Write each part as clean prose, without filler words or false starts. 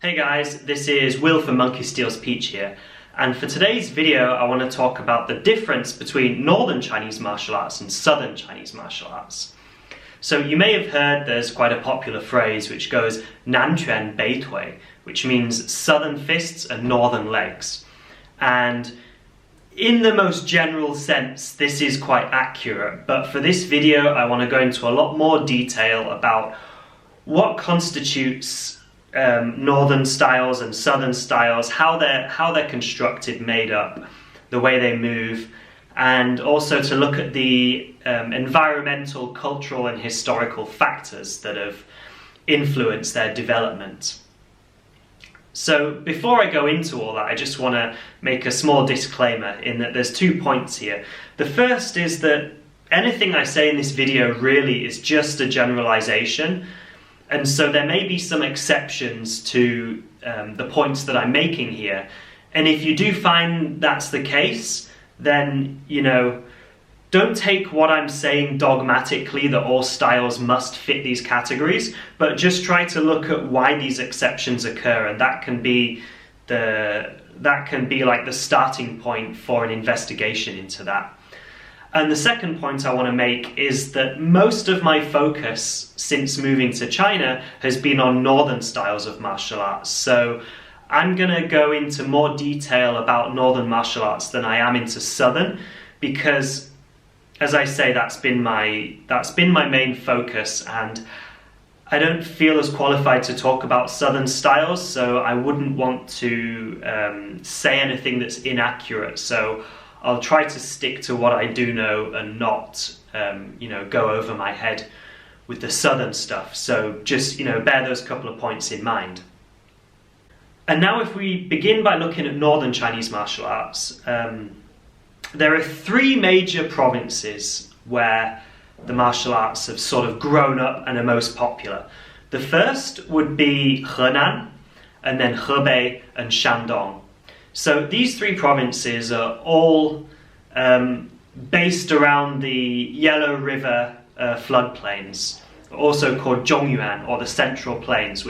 Hey guys, this is Will from Monkey Steals Peach here, and for today's video I want to talk about the difference between Northern Chinese martial arts and Southern Chinese martial arts. So you may have heard there's quite a popular phrase which goes Nanquan Beitui, which means Southern fists and Northern legs. And in the most general sense, this is quite accurate, but for this video I want to go into a lot more detail about what constitutes northern styles and southern styles, how they're constructed, made up, the way they move, and also to look at the environmental, cultural and historical factors that have influenced their development. So before I go into all that, I just want to make a small disclaimer in that there's 2 points here. The first is that anything I say in this video really is just a generalization. And so there may be some exceptions to the points that I'm making here. And if you do find that's the case, then, don't take what I'm saying dogmatically that all styles must fit these categories, but just try to look at why these exceptions occur, and that can be like the starting point for an investigation into that. And the second point I want to make is that most of my focus since moving to China has been on northern styles of martial arts. So I'm going to go into more detail about northern martial arts than I am into southern, because, as I say, that's been my main focus, and I don't feel as qualified to talk about southern styles, so I wouldn't want to say anything that's inaccurate. So I'll try to stick to what I do know and not, go over my head with the southern stuff. So just, bear those couple of points in mind. And now if we begin by looking at northern Chinese martial arts, there are 3 major provinces where the martial arts have sort of grown up and are most popular. The first would be Henan, and then Hebei and Shandong. So these 3 provinces are all based around the Yellow River floodplains, also called Zhongyuan, or the Central Plains,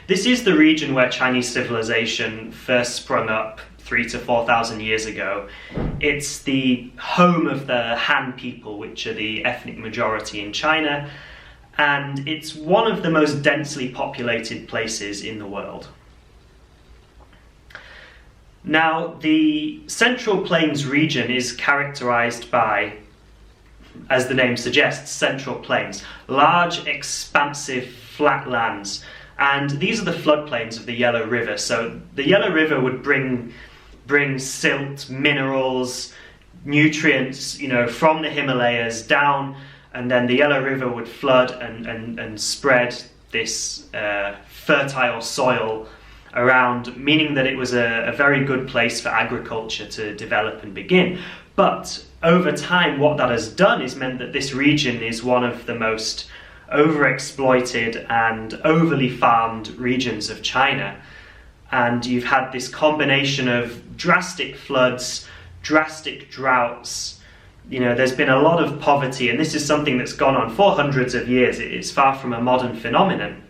this is the region where Chinese civilization first sprung up 3,000 to 4,000 years ago. It's the home of the Han people, which are the ethnic majority in China, and it's one of the most densely populated places in the world. Now, the Central Plains region is characterized by, as the name suggests, central plains, large, expansive, flat lands, and these are the floodplains of the Yellow River. So the Yellow River would bring silt, minerals, nutrients, from the Himalayas down, and then the Yellow River would flood and spread this fertile soil around, meaning that it was a very good place for agriculture to develop and begin. But over time, what that has done is meant that this region is one of the most overexploited and overly farmed regions of China. And you've had this combination of drastic floods, drastic droughts. There's been a lot of poverty, and this is something that's gone on for hundreds of years. It's far from a modern phenomenon.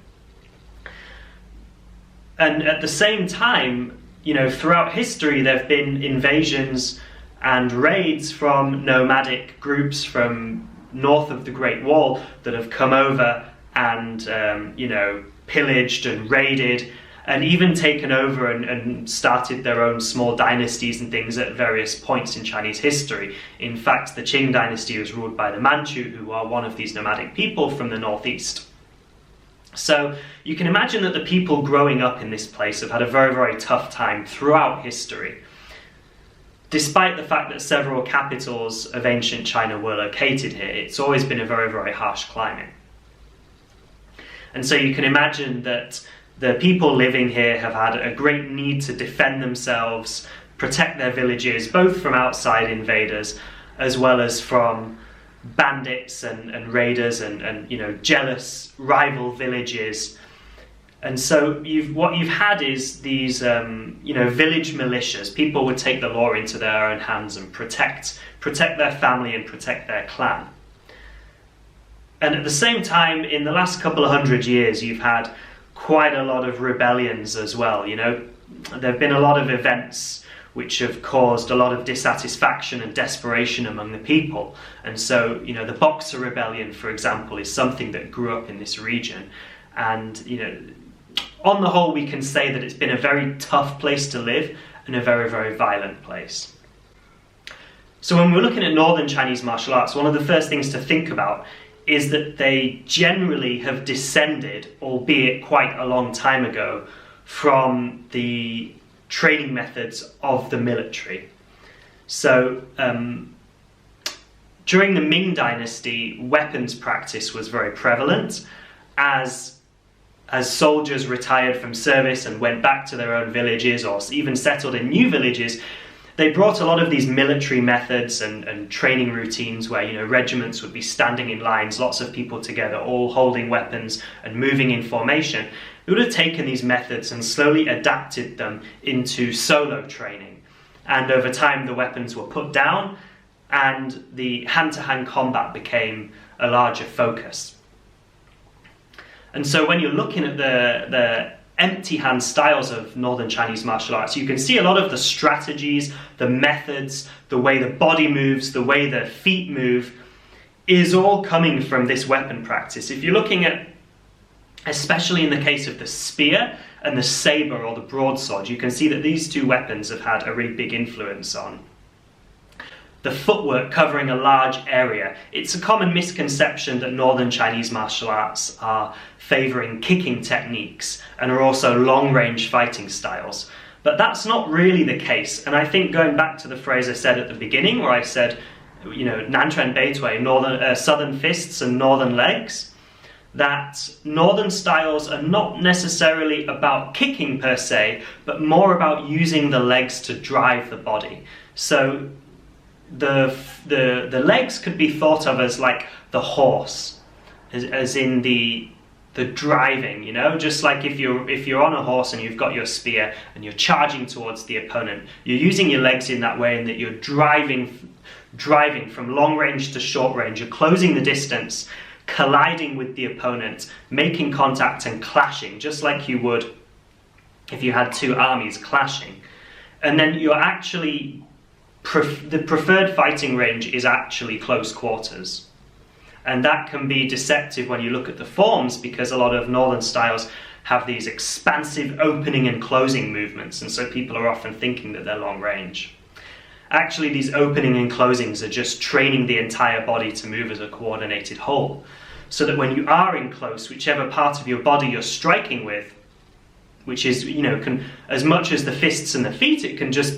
And at the same time, throughout history, there have been invasions and raids from nomadic groups from north of the Great Wall that have come over and, pillaged and raided and even taken over and started their own small dynasties and things at various points in Chinese history. In fact, the Qing dynasty was ruled by the Manchu, who are one of these nomadic people from the northeast. So you can imagine that the people growing up in this place have had a very, very tough time throughout history. Despite the fact that several capitals of ancient China were located here, it's always been a very, very harsh climate. And so you can imagine that the people living here have had a great need to defend themselves, protect their villages, both from outside invaders as well as from bandits and raiders and jealous rival villages. And so what you've had is these village militias. People would take the law into their own hands and protect their family and protect their clan. And at the same time, in the last couple of hundred years, you've had quite a lot of rebellions as well. You know, there have been a lot of events which have caused a lot of dissatisfaction and desperation among the people. And so, you know, the Boxer Rebellion, for example, is something that grew up in this region. And, you know, on the whole, we can say that it's been a very tough place to live and a very, very violent place. So when we're looking at Northern Chinese martial arts, one of the first things to think about is that they generally have descended, albeit quite a long time ago, from the training methods of the military. So during the Ming Dynasty, weapons practice was very prevalent. As soldiers retired from service and went back to their own villages, or even settled in new villages, they brought a lot of these military methods and training routines where, you know, regiments would be standing in lines, lots of people together, all holding weapons and moving in formation. They would have taken these methods and slowly adapted them into solo training. And over time, the weapons were put down and the hand-to-hand combat became a larger focus. And so when you're looking at the empty hand styles of Northern Chinese martial arts, you can see a lot of the strategies, the methods, the way the body moves, the way the feet move, is all coming from this weapon practice. If you're looking at, especially in the case of the spear and the saber or the broadsword, you can see that these two weapons have had a really big influence on the footwork covering a large area. It's a common misconception that Northern Chinese martial arts are favouring kicking techniques and are also long-range fighting styles. But that's not really the case. And I think going back to the phrase I said at the beginning, where I said, you know, Nantren Beitui, southern fists and northern legs, that northern styles are not necessarily about kicking per se, but more about using the legs to drive the body. So the legs could be thought of as like the horse, as in the driving, you know, just like if you're on a horse and you've got your spear and you're charging towards the opponent, you're using your legs in that way, and that you're driving from long range to short range. You're closing the distance, colliding with the opponent, making contact and clashing, just like you would if you had two armies clashing. And then you're actually the preferred fighting range is actually close quarters. And that can be deceptive when you look at the forms, because a lot of northern styles have these expansive opening and closing movements, and so people are often thinking that they're long range. Actually, these opening and closings are just training the entire body to move as a coordinated whole, so that when you are in close, whichever part of your body you're striking with, which is, you know, can, as much as the fists and the feet, it can just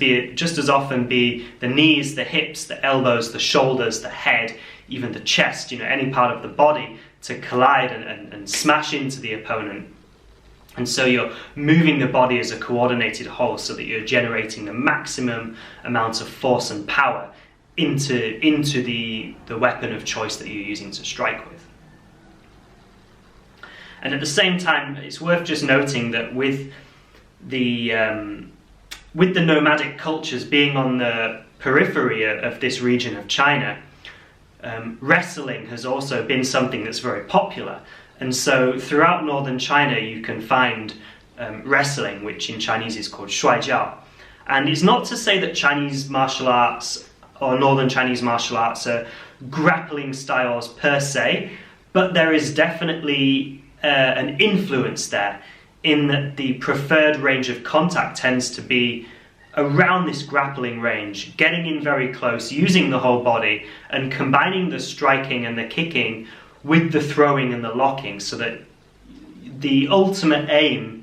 as often be the knees, the hips, the elbows, the shoulders, the head, even the chest, you know, any part of the body to collide and smash into the opponent. And so you're moving the body as a coordinated whole so that you're generating the maximum amount of force and power into the weapon of choice that you're using to strike with. And at the same time, it's worth just noting that with the nomadic cultures being on the periphery of this region of China, wrestling has also been something that's very popular. And so throughout northern China you can find wrestling, which in Chinese is called shuaijiao. And it's not to say that Chinese martial arts or northern Chinese martial arts are grappling styles per se, but there is definitely an influence there, in that the preferred range of contact tends to be around this grappling range, getting in very close, using the whole body, and combining the striking and the kicking with the throwing and the locking, so that the ultimate aim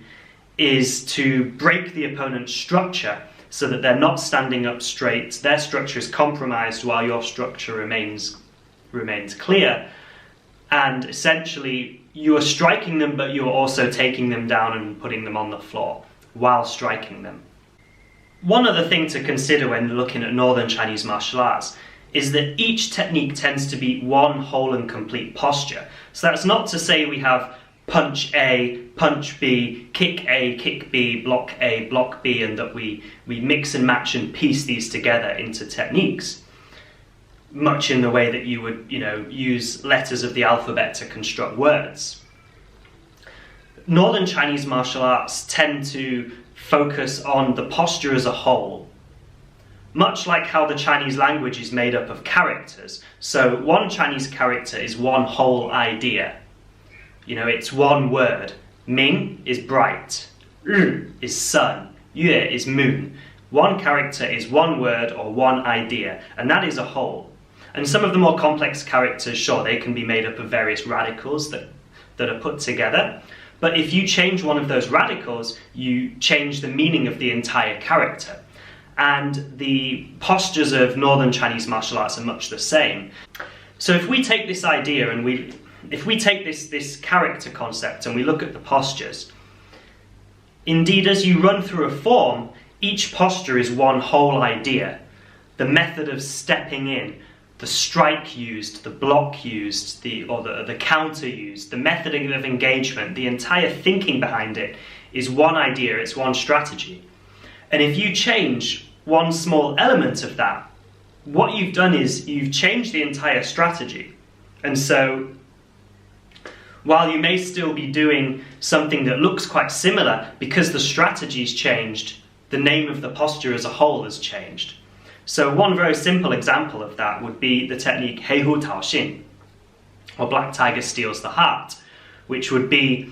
is to break the opponent's structure so that they're not standing up straight, their structure is compromised while your structure remains clear, and essentially you are striking them, but you are also taking them down and putting them on the floor while striking them. One other thing to consider when looking at northern Chinese martial arts is that each technique tends to be one whole and complete posture. So that's not to say we have punch A, punch B, kick A, kick B, block A, block B, and that we mix and match and piece these together into techniques, much in the way that you would, you know, use letters of the alphabet to construct words. Northern Chinese martial arts tend to focus on the posture as a whole, much like how the Chinese language is made up of characters. So one Chinese character is one whole idea. You know, it's one word. Ming is bright, is sun, Yue is moon. One character is one word or one idea, and that is a whole. And some of the more complex characters, sure, they can be made up of various radicals that are put together. But if you change one of those radicals, you change the meaning of the entire character. And the postures of Northern Chinese martial arts are much the same. So if we take this idea and if we take this character concept and we look at the postures, indeed, as you run through a form, each posture is one whole idea. The method of stepping in, the strike used, the block used, the counter used, the method of engagement, the entire thinking behind it is one idea, it's one strategy. And if you change one small element of that, what you've done is you've changed the entire strategy. And so, while you may still be doing something that looks quite similar, because the strategy's changed, the name of the posture as a whole has changed. So one very simple example of that would be the technique Hei Hu Tao Xin, or Black Tiger Steals the Heart, which would be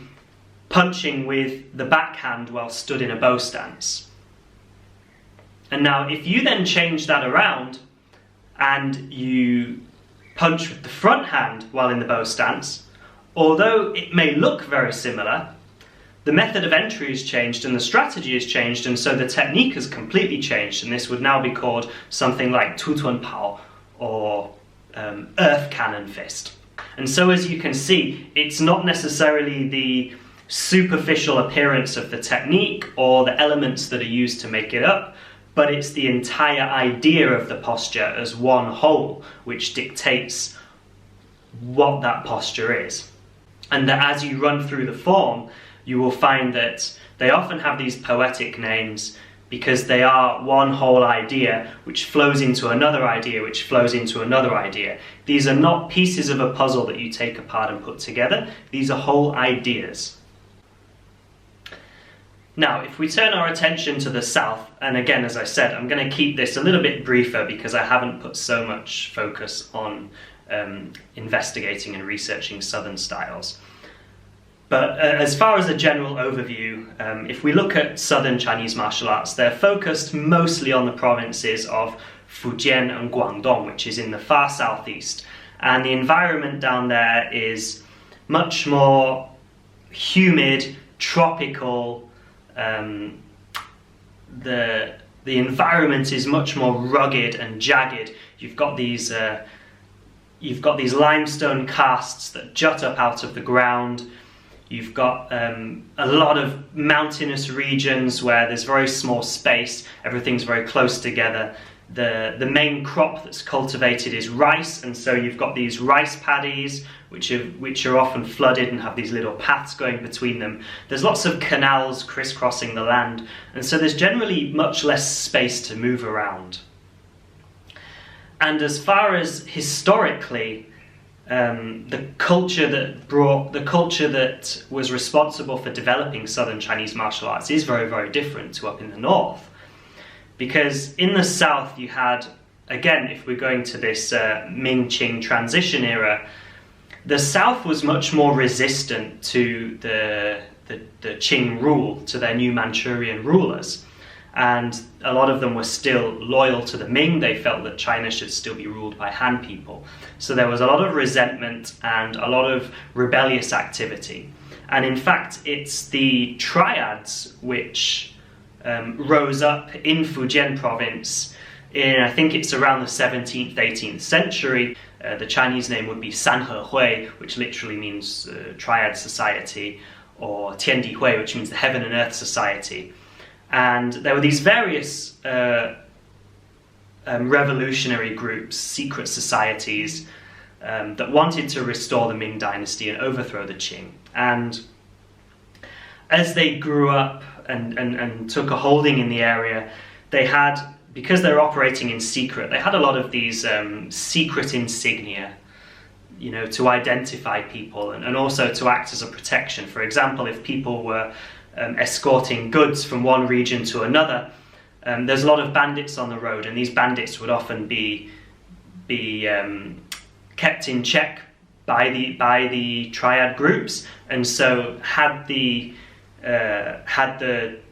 punching with the backhand while stood in a bow stance. And now if you then change that around and you punch with the front hand while in the bow stance, although it may look very similar, the method of entry has changed and the strategy has changed, and so the technique has completely changed, and this would now be called something like Tu Tun Pao, or Earth Cannon Fist. And so as you can see, it's not necessarily the superficial appearance of the technique or the elements that are used to make it up, but it's the entire idea of the posture as one whole which dictates what that posture is. And that as you run through the form, you will find that they often have these poetic names because they are one whole idea which flows into another idea, which flows into another idea. These are not pieces of a puzzle that you take apart and put together. These are whole ideas. Now, if we turn our attention to the south, and again, as I said, I'm going to keep this a little bit briefer because I haven't put so much focus on investigating and researching southern styles. But as far as a general overview, if we look at southern Chinese martial arts, they're focused mostly on the provinces of Fujian and Guangdong, which is in the far southeast. And the environment down there is much more humid, tropical. The environment is much more rugged and jagged. You've got these limestone karsts that jut up out of the ground. You've got a lot of mountainous regions where there's very small space, everything's very close together. The main crop that's cultivated is rice, and so you've got these rice paddies which are often flooded and have these little paths going between them. There's lots of canals crisscrossing the land, and so there's generally much less space to move around. And as far as historically, the culture that was responsible for developing southern Chinese martial arts is very, very different to up in the north. Because in the south you had, again, if we're going to this Ming-Qing transition era, the south was much more resistant to the Qing rule, to their new Manchurian rulers. And a lot of them were still loyal to the Ming. They felt that China should still be ruled by Han people. So there was a lot of resentment and a lot of rebellious activity. And in fact, it's the triads which rose up in Fujian province in, I think it's around the 17th, 18th century. The Chinese name would be Sanhehui, which literally means Triad Society, or Tiandihui, which means the Heaven and Earth Society. And there were these various revolutionary groups, secret societies, that wanted to restore the Ming dynasty and overthrow the Qing. And as they grew up and took a holding in the area, they had, because they were operating in secret, they had a lot of these secret insignia, you know, to identify people and also to act as a protection. For example, if people were escorting goods from one region to another, there's a lot of bandits on the road, and these bandits would often be kept in check by the triad groups. And so had the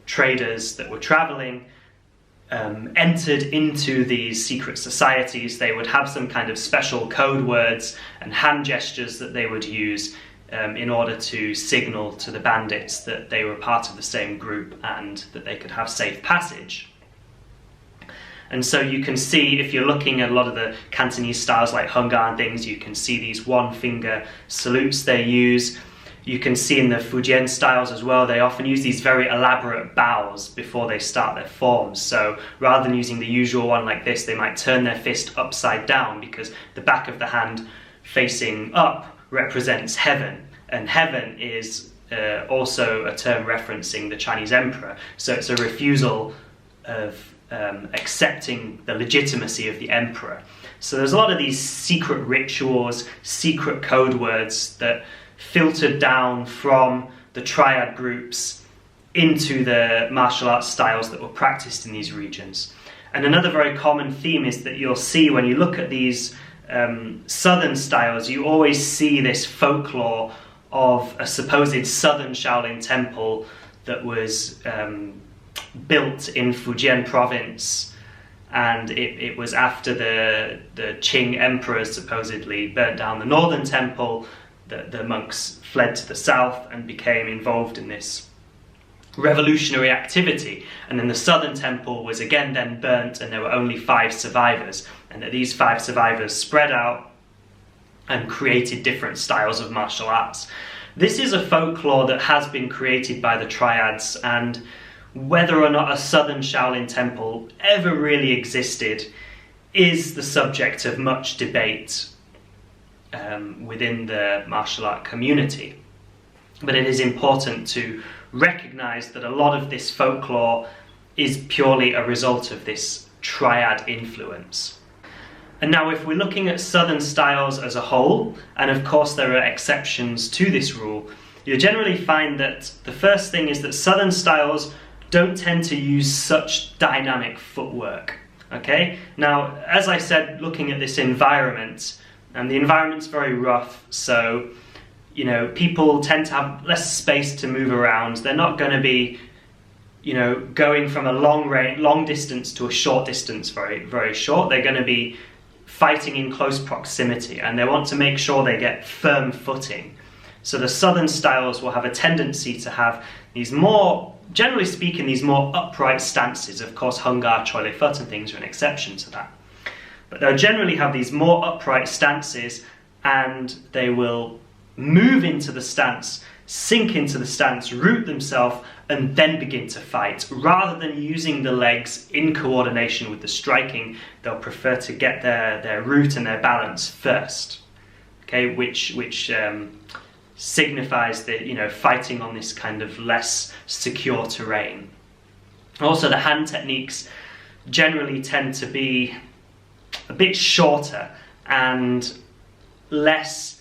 traders that were traveling entered into these secret societies, they would have some kind of special code words and hand gestures that they would use in order to signal to the bandits that they were part of the same group and that they could have safe passage. And so you can see, if you're looking at a lot of the Cantonese styles like Hungar and things, you can see these one finger salutes they use. You can see in the Fujian styles as well, they often use these very elaborate bows before they start their forms. So rather than using the usual one like this, they might turn their fist upside down, because the back of the hand facing up represents heaven. And heaven is also a term referencing the Chinese emperor. So it's a refusal of accepting the legitimacy of the emperor. So there's a lot of these secret rituals, secret code words that filtered down from the triad groups into the martial arts styles that were practiced in these regions. And another very common theme is that you'll see when you look at these southern styles, you always see this folklore of a supposed southern Shaolin temple that was built in Fujian province, and it was after the Qing emperors supposedly burnt down the northern temple that the monks fled to the south and became involved in this revolutionary activity. And then the southern temple was again then burnt, and there were only 5 survivors, and that these 5 survivors spread out and created different styles of martial arts. This is a folklore that has been created by the triads, and whether or not a southern Shaolin temple ever really existed is the subject of much debate within the martial art community. But it is important to recognize that a lot of this folklore is purely a result of this triad influence. And now, if we're looking at southern styles as a whole, and of course there are exceptions to this rule, you'll generally find that the first thing is that southern styles don't tend to use such dynamic footwork. Okay? Now, as I said, looking at this environment, and the environment's very rough, so you know, people tend to have less space to move around. They're not going to be, you know, going from a long distance to a short distance very, very short. They're going to be fighting in close proximity, and they want to make sure they get firm footing. So the southern styles will have a tendency to have these more, generally speaking, these more upright stances. Of course, Hungar, Choi Li Fut and things are an exception to that. But they'll generally have these more upright stances, and they will move into the stance, sink into the stance, root themselves, and then begin to fight. Rather than using the legs in coordination with the striking, they'll prefer to get their root and their balance first. Okay, which signifies that, you know, fighting on this kind of less secure terrain. Also, the hand techniques generally tend to be a bit shorter and less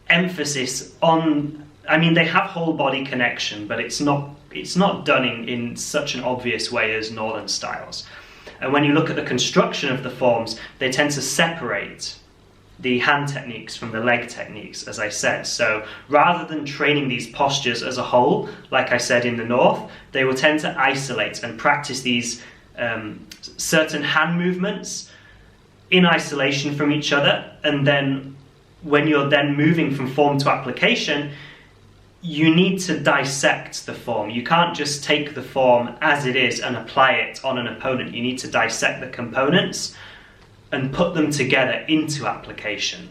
emphasis on, I mean, they have whole body connection, but it's not done in such an obvious way as northern styles. And when you look at the construction of the forms, they tend to separate the hand techniques from the leg techniques, as I said. So rather than training these postures as a whole, like I said in the north, they will tend to isolate and practice these certain hand movements in isolation from each other. And then when you're then moving from form to application, you need to dissect the form. You can't just take the form as it is and apply it on an opponent. You need to dissect the components and put them together into application.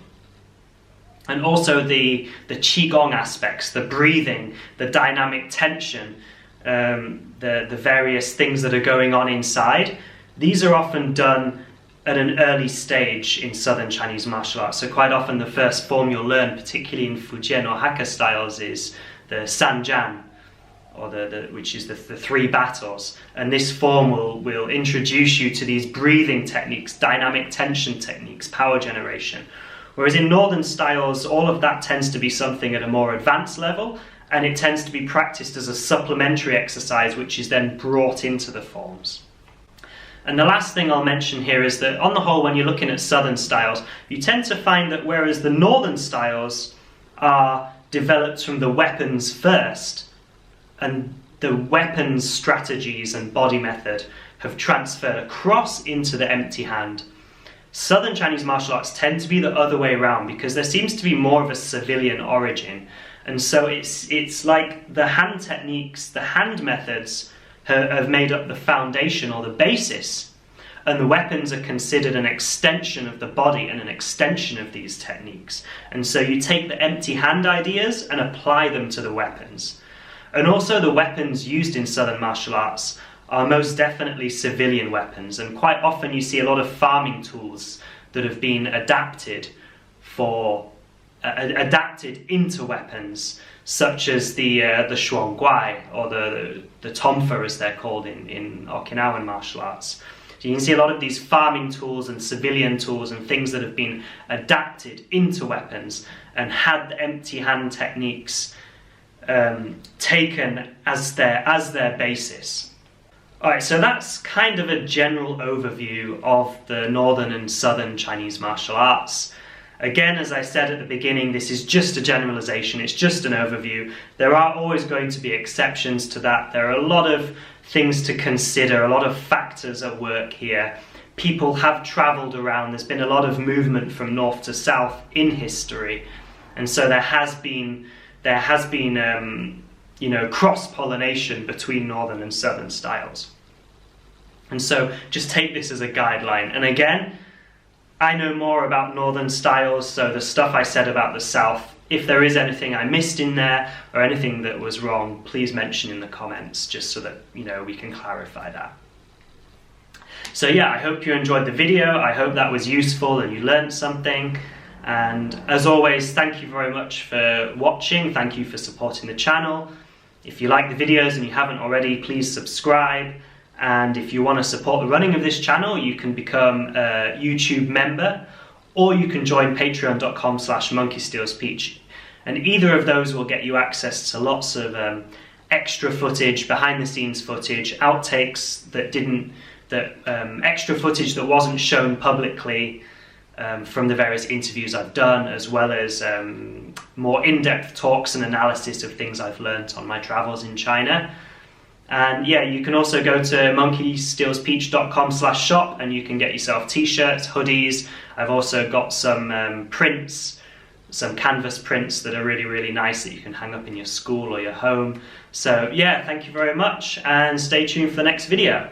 And also the qigong aspects, the breathing, the dynamic tension, the various things that are going on inside, these are often done at an early stage in southern Chinese martial arts. So quite often the first form you'll learn, particularly in Fujian or Hakka styles, is the Sanjian, or which is the 3 battles. And this form will introduce you to these breathing techniques, dynamic tension techniques, power generation, Whereas in northern styles, all of that tends to be something at a more advanced level, and it tends to be practiced as a supplementary exercise which is then brought into the forms. And the last thing I'll mention here is that on the whole, when you're looking at southern styles, you tend to find that whereas the northern styles are developed from the weapons first, and the weapons strategies and body method have transferred across into the empty hand, southern Chinese martial arts tend to be the other way around, because there seems to be more of a civilian origin. And so it's like the hand techniques, the hand methods have made up the foundation or the basis, and the weapons are considered an extension of the body and an extension of these techniques. And so you take the empty hand ideas and apply them to the weapons. And also the weapons used in southern martial arts are most definitely civilian weapons, and quite often you see a lot of farming tools that have been adapted into weapons, such as the shuangguai, or the tonfa as they're called in Okinawan martial arts. So you can see a lot of these farming tools and civilian tools and things that have been adapted into weapons and had the empty hand techniques taken as their basis. Alright, so that's kind of a general overview of the northern and southern Chinese martial arts. Again, as I said at the beginning, this is just a generalization, it's just an overview. There are always going to be exceptions to that. There are a lot of things to consider, a lot of factors at work here. People have travelled around, there's been a lot of movement from north to south in history, and so there has been cross-pollination between northern and southern styles. And so just take this as a guideline. And again, I know more about northern styles, so the stuff I said about the south, if there is anything I missed in there or anything that was wrong, please mention in the comments, just so that we can clarify that. So yeah, I hope you enjoyed the video. I hope that was useful and you learned something. And as always, thank you very much for watching. Thank you for supporting the channel. If you like the videos and you haven't already, please subscribe. And if you want to support the running of this channel, you can become a YouTube member, or you can join patreon.com/monkeystealspeech. And either of those will get you access to lots of extra footage, behind the scenes footage, outtakes extra footage that wasn't shown publicly from the various interviews I've done, as well as more in-depth talks and analysis of things I've learnt on my travels in China. And yeah, you can also go to monkeystealspeech.com/shop and you can get yourself t-shirts, hoodies. I've also got some prints, some canvas prints that are really, really nice that you can hang up in your school or your home. So yeah, thank you very much and stay tuned for the next video.